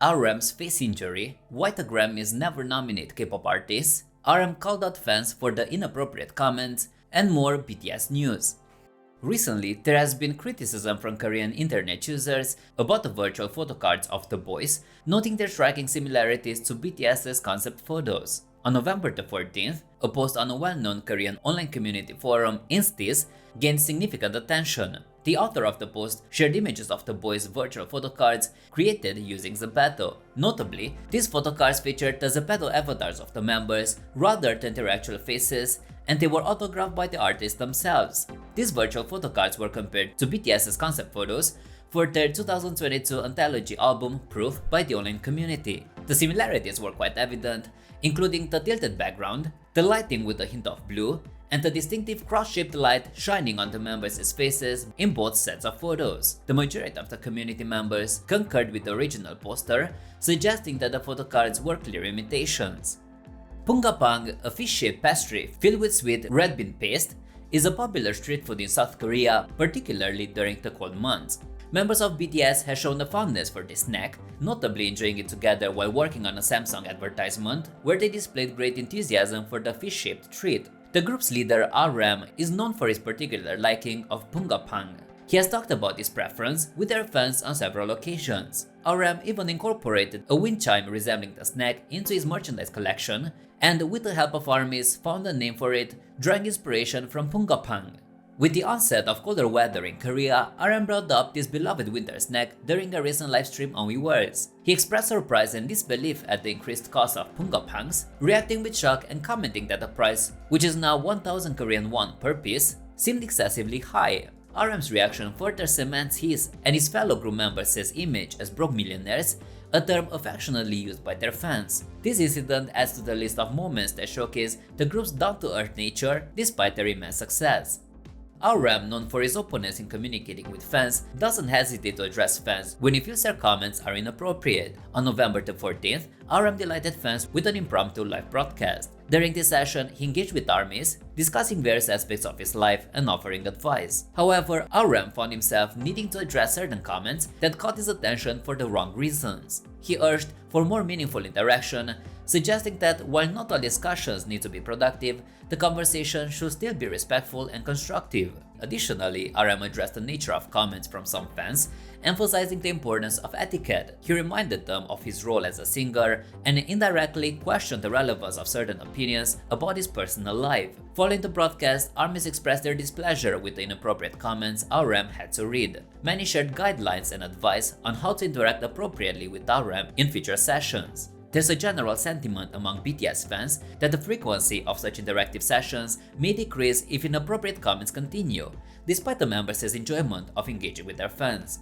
RM's face injury, why the Grammys never nominate K-pop artists, RM called out fans for the inappropriate comments, and more BTS news. Recently, there has been criticism from Korean internet users about the virtual photocards of the boys, noting their striking similarities to BTS's concept photos. On November the 14th, a post on a well-known Korean online community forum, Instis, gained significant attention. The author of the post shared images of the boys' virtual photocards created using Zepeto. Notably, these photocards featured the Zepeto avatars of the members rather than their actual faces, and they were autographed by the artists themselves. These virtual photocards were compared to BTS's concept photos for their 2022 anthology album Proof by the online community. The similarities were quite evident, including the tilted background, the lighting with a hint of blue, and the distinctive cross-shaped light shining on the members' faces in both sets of photos. The majority of the community members concurred with the original poster, suggesting that the photocards were clear imitations. Pungapang, a fish-shaped pastry filled with sweet red bean paste, is a popular street food in South Korea, particularly during the cold months. Members of BTS have shown a fondness for this snack, notably enjoying it together while working on a Samsung advertisement, where they displayed great enthusiasm for the fish-shaped treat. The group's leader, RM, is known for his particular liking of Pungapang. He has talked about his preference with their fans on several occasions. RM even incorporated a wind chime resembling the snack into his merchandise collection, and with the help of armies found a name for it, drawing inspiration from Pungapang. With the onset of colder weather in Korea, RM brought up this beloved winter snack during a recent livestream on Weverse. He expressed surprise and disbelief at the increased cost of Pungapangs, reacting with shock and commenting that the price, which is now 1,000 Korean won per piece, seemed excessively high. RM's reaction further cements his and his fellow group members' image as broke millionaires, a term affectionately used by their fans. This incident adds to the list of moments that showcase the group's down-to-earth nature despite their immense success. RM, known for his openness in communicating with fans, doesn't hesitate to address fans when he feels their comments are inappropriate. On November the 14th, RM delighted fans with an impromptu live broadcast. During this session, he engaged with armies, discussing various aspects of his life and offering advice. However, RM found himself needing to address certain comments that caught his attention for the wrong reasons. He urged for more meaningful interaction, suggesting that while not all discussions need to be productive, the conversation should still be respectful and constructive. Additionally, RM addressed the nature of comments from some fans, emphasizing the importance of etiquette. He reminded them of his role as a singer and indirectly questioned the relevance of certain opinions about his personal life. Following the broadcast, armies expressed their displeasure with the inappropriate comments RM had to read. Many shared guidelines and advice on how to interact appropriately with RM in future sessions. There's a general sentiment among BTS fans that the frequency of such interactive sessions may decrease if inappropriate comments continue, despite the members' enjoyment of engaging with their fans.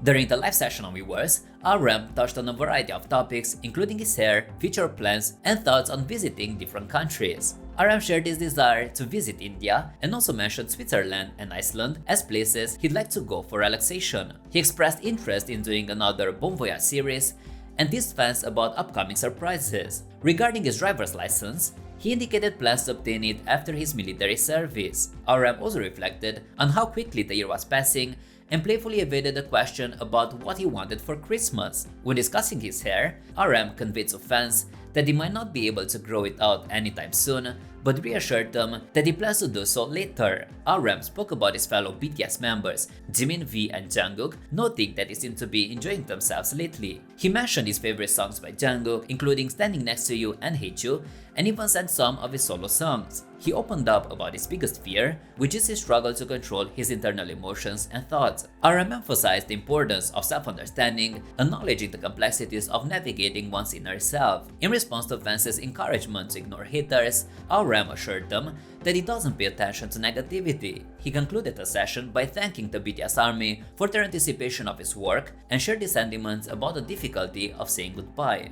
During the live session on Weverse, RM touched on a variety of topics including his hair, future plans, and thoughts on visiting different countries. RM shared his desire to visit India and also mentioned Switzerland and Iceland as places he'd like to go for relaxation. He expressed interest in doing another Bon Voyage series and teased fans about upcoming surprises. Regarding his driver's license, he indicated plans to obtain it after his military service. RM also reflected on how quickly the year was passing and playfully evaded the question about what he wanted for Christmas. When discussing his hair, RM conveyed to fans that he might not be able to grow it out anytime soon, but reassured them that he plans to do so later. RM spoke about his fellow BTS members, Jimin V and Jungkook, noting that they seem to be enjoying themselves lately. He mentioned his favorite songs by Jungkook, including Standing Next to You and Hate You, and even sang some of his solo songs. He opened up about his biggest fear, which is his struggle to control his internal emotions and thoughts. RM emphasized the importance of self-understanding, acknowledging the complexities of navigating one's inner self. In response to fans' encouragement to ignore haters, RM assured them that he doesn't pay attention to negativity. He concluded the session by thanking the BTS army for their anticipation of his work and shared his sentiments about the difficulty of saying goodbye.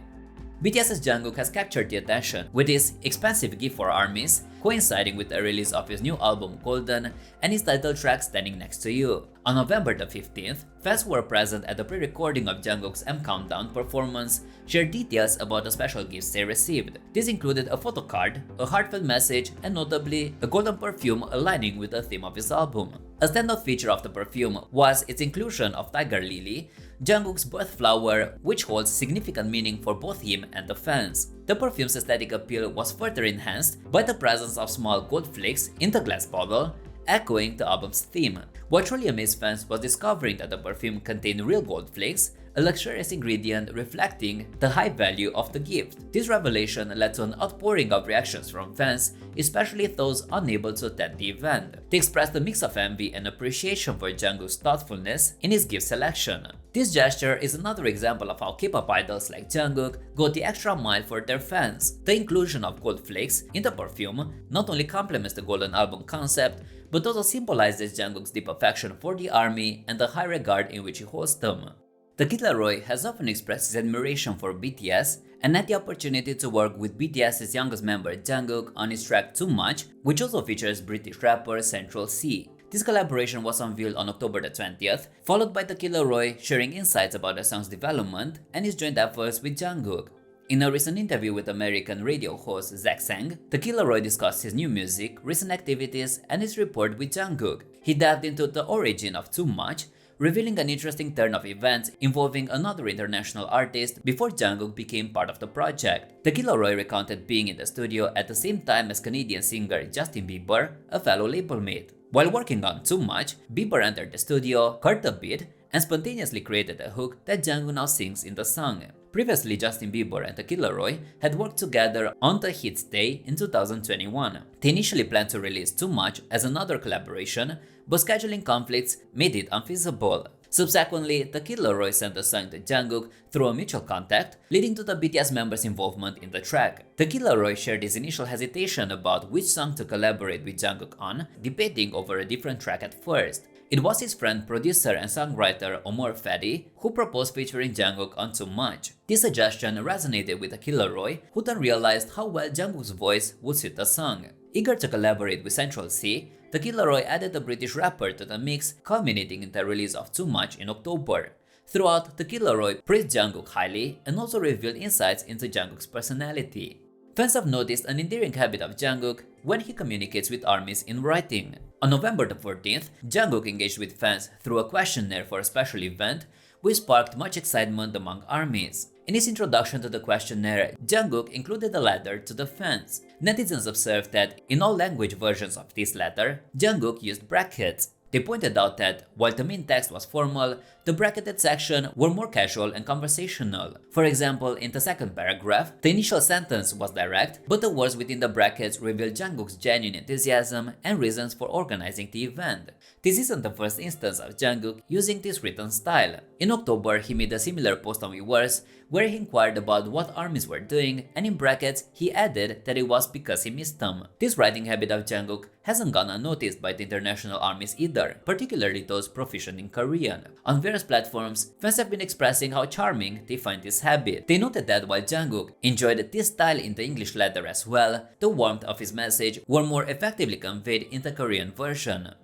BTS's Jungkook has captured the attention with his expensive gift for armies, coinciding with the release of his new album Golden and his title track Standing Next to You. On November the 15th, fans who were present at the pre-recording of Jungkook's M Countdown performance shared details about the special gifts they received. This included a photo card, a heartfelt message, and notably, a golden perfume aligning with the theme of his album. A standout feature of the perfume was its inclusion of Tiger Lily, Jungkook's birth flower, which holds significant meaning for both him and the fans. The perfume's aesthetic appeal was further enhanced by the presence of small gold flakes in the glass bottle, echoing the album's theme. What truly amazed fans was discovering that the perfume contained real gold flakes, a luxurious ingredient reflecting the high value of the gift. This revelation led to an outpouring of reactions from fans, especially those unable to attend the event. They expressed a mix of envy and appreciation for Jungkook's thoughtfulness in his gift selection. This gesture is another example of how K-pop idols like Jungkook go the extra mile for their fans. The inclusion of gold flakes in the perfume not only complements the Golden Album concept, but also symbolizes Jungkook's deep affection for the ARMY and the high regard in which he holds them. The Kid LAROI has often expressed his admiration for BTS and had the opportunity to work with BTS's youngest member Jungkook on his track Too Much, which also features British rapper Central C. This collaboration was unveiled on October the 20th, followed by the Kid LAROI sharing insights about the song's development and his joint efforts with Jungkook. In a recent interview with American radio host Zach Sang, the Kid LAROI discussed his new music, recent activities, and his rapport with Jungkook. He delved into the origin of Too Much, revealing an interesting turn of events involving another international artist before Jungkook became part of the project. The Kid LAROI recounted being in the studio at the same time as Canadian singer Justin Bieber, a fellow label mate. While working on Too Much, Bieber entered the studio, heard the beat, and spontaneously created a hook that Jungkook now sings in the song. Previously, Justin Bieber and the Kid LAROI had worked together on the hit Stay in 2021. They initially planned to release Too Much as another collaboration, but scheduling conflicts made it unfeasible. Subsequently, the Kid LAROI sent the song to Jungkook through a mutual contact, leading to the BTS members' involvement in the track. The Kid LAROI shared his initial hesitation about which song to collaborate with Jungkook on, debating over a different track at first. It was his friend, producer, and songwriter Omar Fadi who proposed featuring Jungkook on Too Much. This suggestion resonated with the Kid LAROI, who then realized how well Jungkook's voice would suit the song. Eager to collaborate with Central C, the Kid LAROI added a British rapper to the mix, culminating in the release of Too Much in October. Throughout, the Kid LAROI praised Jungkook highly and also revealed insights into Jungkook's personality. Fans have noticed an endearing habit of Jungkook when he communicates with ARMYs in writing. On November the 14th, Jungkook engaged with fans through a questionnaire for a special event, which sparked much excitement among ARMYs. In his introduction to the questionnaire, Jungkook included a letter to the fans. Netizens observed that in all language versions of this letter, Jungkook used brackets. They pointed out that, while the main text was formal, the bracketed section were more casual and conversational. For example, in the second paragraph, the initial sentence was direct, but the words within the brackets revealed Jungkook's genuine enthusiasm and reasons for organizing the event. This isn't the first instance of Jungkook using this written style. In October, he made a similar post on Weverse, where he inquired about what ARMYs were doing, and in brackets, he added that it was because he missed them. This writing habit of Jungkook hasn't gone unnoticed by the international ARMYs either, particularly those proficient in Korean. On various platforms, fans have been expressing how charming they find this habit. They noted that while Jungkook enjoyed this style in the English letter as well, the warmth of his message were more effectively conveyed in the Korean version.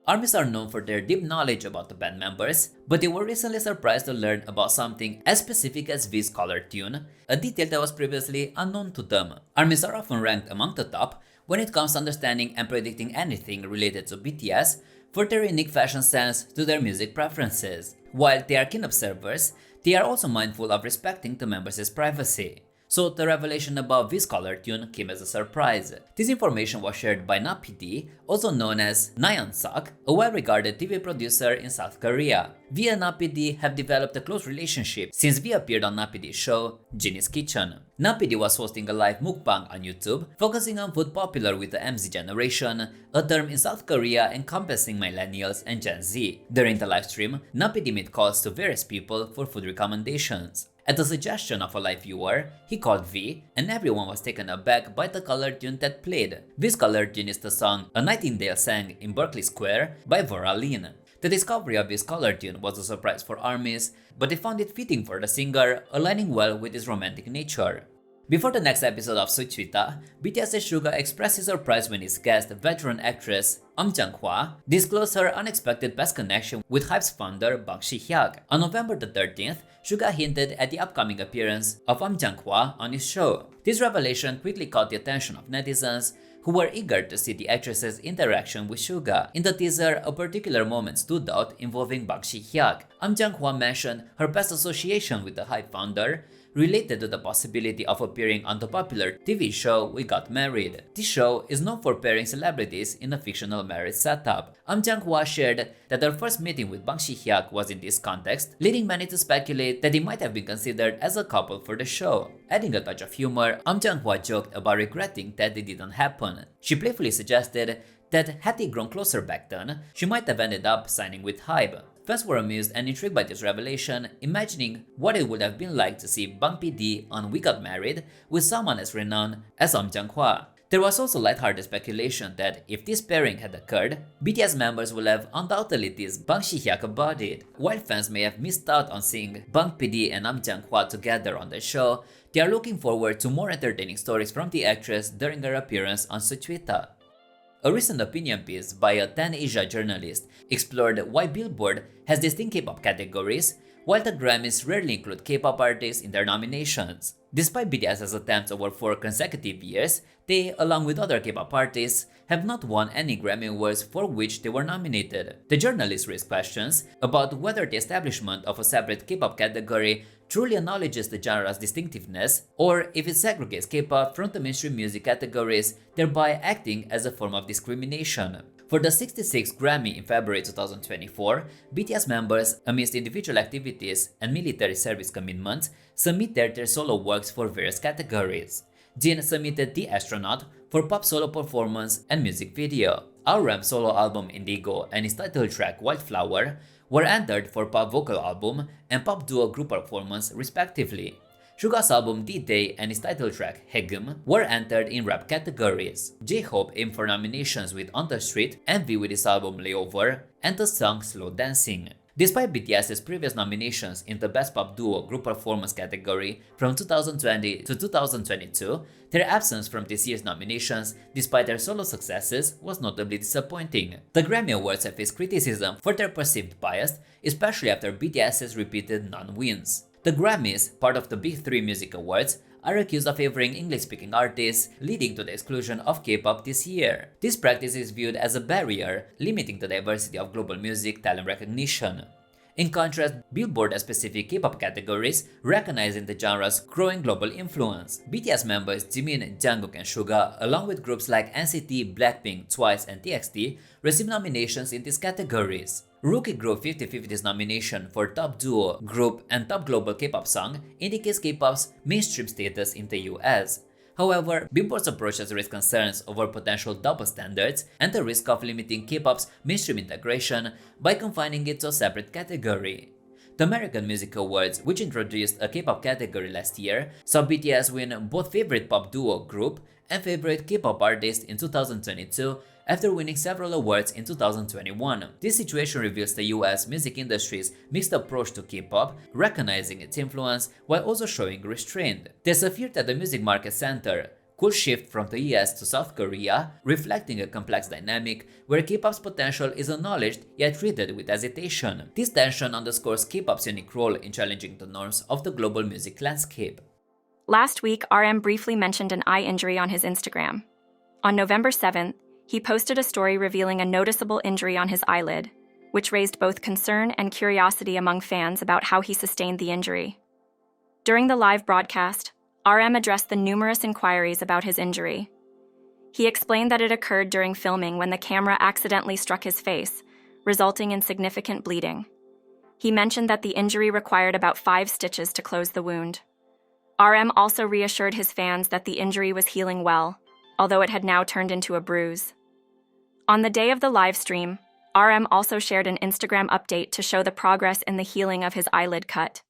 ARMYs are known for their deep knowledge about the band members, but they were recently surprised to learn about something as specific as V's color tune, a detail that was previously unknown to them. ARMYs are often ranked among the top when it comes to understanding and predicting anything related to BTS for their unique fashion sense to their music preferences. While they are keen observers, they are also mindful of respecting the members' privacy. So the revelation about V's color tune came as a surprise. This information was shared by BangPD, also known as Nayeon Suk, a well-regarded TV producer in South Korea. V and BangPD have developed a close relationship since V appeared on BangPD's show, Jinny's Kitchen. BangPD was hosting a live mukbang on YouTube, focusing on food popular with the MZ generation, a term in South Korea encompassing millennials and Gen Z. During the live stream, BangPD made calls to various people for food recommendations. At the suggestion of a live viewer, he called V, and everyone was taken aback by the color tune that played. V's color tune is the song A Nightingale Sang in Berkeley Square by Vera Lynn. The discovery of V's color tune was a surprise for ARMYs, but they found it fitting for the singer, aligning well with his romantic nature. Before the next episode of Suchwita, BTS's Suga expressed his surprise when his guest, veteran actress Jung-hwa, disclosed her unexpected past connection with HYBE's founder Bang Si-hyuk. On November the 13th, Suga hinted at the upcoming appearance of Jung-hwa on his show. This revelation quickly caught the attention of netizens, who were eager to see the actress's interaction with Suga. In the teaser, a particular moment stood out involving Bang Si-hyuk. Jung-hwa mentioned her past association with the HYBE founder, related to the possibility of appearing on the popular TV show We Got Married. This show is known for pairing celebrities in a fictional marriage setup. Jung-hwa shared that her first meeting with Bang Si-hyuk was in this context, leading many to speculate that they might have been considered as a couple for the show. Adding a touch of humor, Jung-hwa joked about regretting that it didn't happen. She playfully suggested that had they grown closer back then, she might have ended up signing with HYBE. Fans were amused and intrigued by this revelation, imagining what it would have been like to see BangPD on We Got Married with someone as renowned as Jung-hwa. There was also lighthearted speculation that if this pairing had occurred, BTS members would have undoubtedly teased Bang Si-hyuk about it. While fans may have missed out on seeing BangPD and Jung-hwa together on the show, they are looking forward to more entertaining stories from the actress during her appearance on Suchwita. A recent opinion piece by a 10 Asia journalist explored why Billboard has distinct K-pop categories, while the Grammys rarely include K-pop artists in their nominations. Despite BTS's attempts over 4 consecutive years, they, along with other K-pop artists, have not won any Grammy Awards for which they were nominated. The journalist raised questions about whether the establishment of a separate K-pop category truly acknowledges the genre's distinctiveness, or if it segregates K-pop from the mainstream music categories, thereby acting as a form of discrimination. For the 66th Grammy in February 2024, BTS members, amidst individual activities and military service commitments, submitted their solo works for various categories. Jin submitted The Astronaut for pop solo performance and music video. RM's solo album Indigo and his title track Wildflower were entered for pop vocal album and pop duo group performance respectively. Suga's album D-Day and his title track Hegum were entered in rap categories. J-Hope aimed for nominations with On the Street, Envy with his album Layover, and the song Slow Dancing. Despite BTS's previous nominations in the Best Pop Duo Group Performance category from 2020 to 2022, their absence from this year's nominations, despite their solo successes, was notably disappointing. The Grammy Awards have faced criticism for their perceived bias, especially after BTS's repeated non-wins. The Grammys, part of the Big Three Music Awards, are accused of favoring English-speaking artists, leading to the exclusion of K-pop this year. This practice is viewed as a barrier, limiting the diversity of global music talent recognition. In contrast, Billboard has specific K-pop categories, recognizing the genre's growing global influence. BTS members Jimin, Jungkook, and Suga, along with groups like NCT, Blackpink, Twice, and TXT, received nominations in these categories. Rookie Group 50/50's nomination for Top Duo, Group, and Top Global K-pop Song indicates K-pop's mainstream status in the US. However, Billboard's approach has raised concerns over potential double standards and the risk of limiting K-pop's mainstream integration by confining it to a separate category. The American Music Awards, which introduced a K-pop category last year, saw BTS win both Favorite Pop Duo Group and Favorite K-pop Artist in 2022 after winning several awards in 2021. This situation reveals the US music industry's mixed approach to K-pop, recognizing its influence while also showing restraint. There's a fear that the music market center could shift from the US to South Korea, reflecting a complex dynamic where K-pop's potential is acknowledged yet treated with hesitation. This tension underscores K-pop's unique role in challenging the norms of the global music landscape. Last week, RM briefly mentioned an eye injury on his Instagram. On November 7th, he posted a story revealing a noticeable injury on his eyelid, which raised both concern and curiosity among fans about how he sustained the injury. During the live broadcast, RM addressed the numerous inquiries about his injury. He explained that it occurred during filming when the camera accidentally struck his face, resulting in significant bleeding. He mentioned that the injury required about 5 stitches to close the wound. RM also reassured his fans that the injury was healing well, although it had now turned into a bruise. On the day of the live stream, RM also shared an Instagram update to show the progress in the healing of his eyelid cut.